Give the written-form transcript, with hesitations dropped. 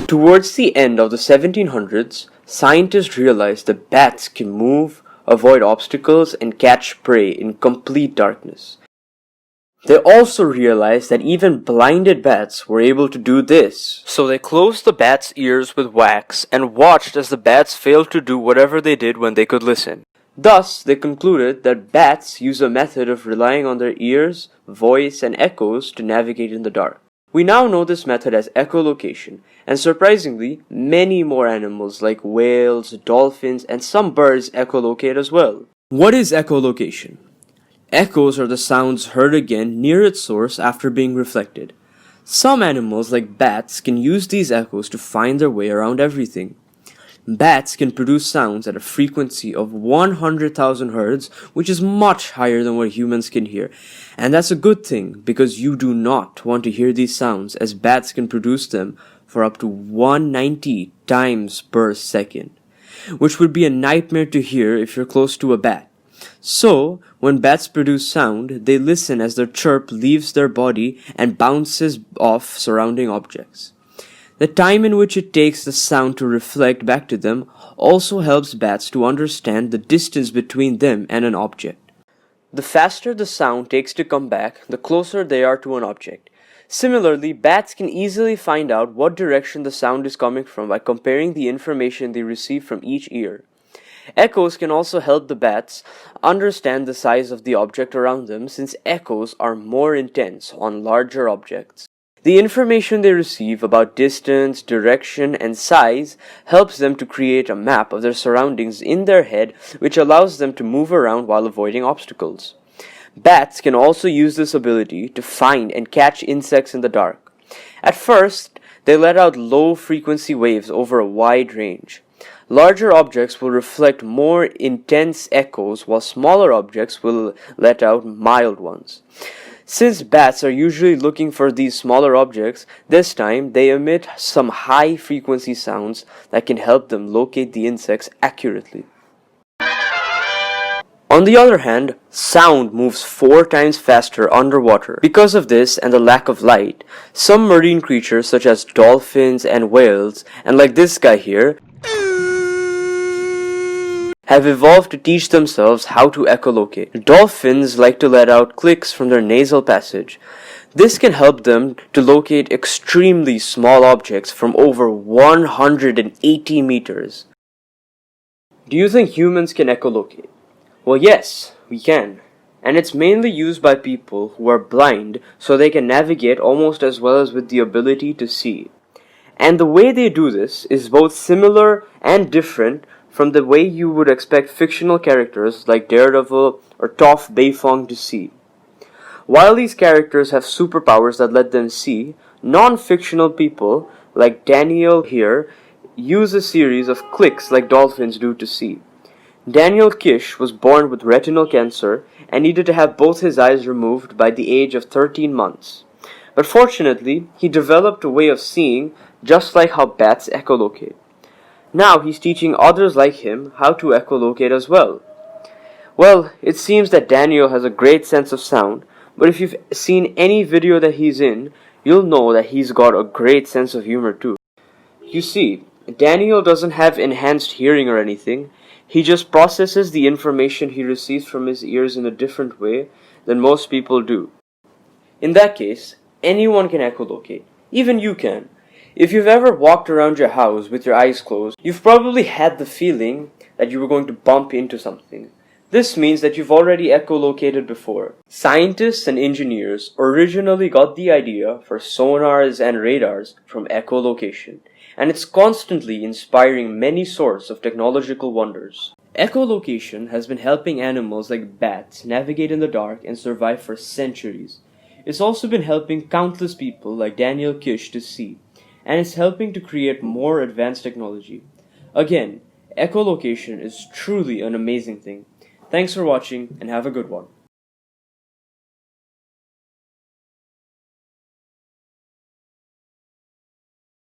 Towards the end of the 1700s, scientists realized that bats can move, avoid obstacles, and catch prey in complete darkness. They also realized that even blinded bats were able to do this. So they closed the bats' ears with wax and watched as the bats failed to do whatever they did when they could listen. Thus, they concluded that bats use a method of relying on their ears, voice, and echoes to navigate in the dark. We now know this method as echolocation, and surprisingly, many more animals like whales, dolphins, and some birds echolocate as well. What is echolocation? Echoes are the sounds heard again near its source after being reflected. Some animals like bats can use these echoes to find their way around everything. Bats can produce sounds at a frequency of 100,000 Hz, which is much higher than what humans can hear. And that's a good thing, because you do not want to hear these sounds, as bats can produce them for up to 190 times per second, which would be a nightmare to hear if you're close to a bat. So, when bats produce sound, they listen as their chirp leaves their body and bounces off surrounding objects. The time in which it takes the sound to reflect back to them also helps bats to understand the distance between them and an object. The faster the sound takes to come back, the closer they are to an object. Similarly, bats can easily find out what direction the sound is coming from by comparing the information they receive from each ear. Echoes can also help the bats understand the size of the object around them, since echoes are more intense on larger objects. The information they receive about distance, direction, and size helps them to create a map of their surroundings in their head, which allows them to move around while avoiding obstacles. Bats can also use this ability to find and catch insects in the dark. At first, they let out low-frequency waves over a wide range. Larger objects will reflect more intense echoes, while smaller objects will let out mild ones. Since bats are usually looking for these smaller objects, this time they emit some high-frequency sounds that can help them locate the insects accurately. On the other hand, sound moves 4 times faster underwater. Because of this and the lack of light, some marine creatures such as dolphins and whales, and like this guy here, have evolved to teach themselves how to echolocate. Dolphins like to let out clicks from their nasal passage. This can help them to locate extremely small objects from over 180 meters. Do you think humans can echolocate? Well, yes, we can. And it's mainly used by people who are blind, so they can navigate almost as well as with the ability to see. And the way they do this is both similar and different from the way you would expect fictional characters like Daredevil or Toph Beifong to see. While these characters have superpowers that let them see, non-fictional people like Daniel here use a series of clicks like dolphins do to see. Daniel Kish was born with retinal cancer and needed to have both his eyes removed by the age of 13 months. But fortunately, he developed a way of seeing just like how bats echolocate. Now he's teaching others like him how to echolocate as well. Well, it seems that Daniel has a great sense of sound, but if you've seen any video that he's in, you'll know that he's got a great sense of humor too. You see, Daniel doesn't have enhanced hearing or anything. He just processes the information he receives from his ears in a different way than most people do. In that case, anyone can echolocate. Even you can. If you've ever walked around your house with your eyes closed, you've probably had the feeling that you were going to bump into something. This means that you've already echolocated before. Scientists and engineers originally got the idea for sonars and radars from echolocation, and it's constantly inspiring many sorts of technological wonders. Echolocation has been helping animals like bats navigate in the dark and survive for centuries. It's also been helping countless people like Daniel Kish to see, and it's helping to create more advanced technology. Again, echolocation is truly an amazing thing. Thanks for watching and have a good one.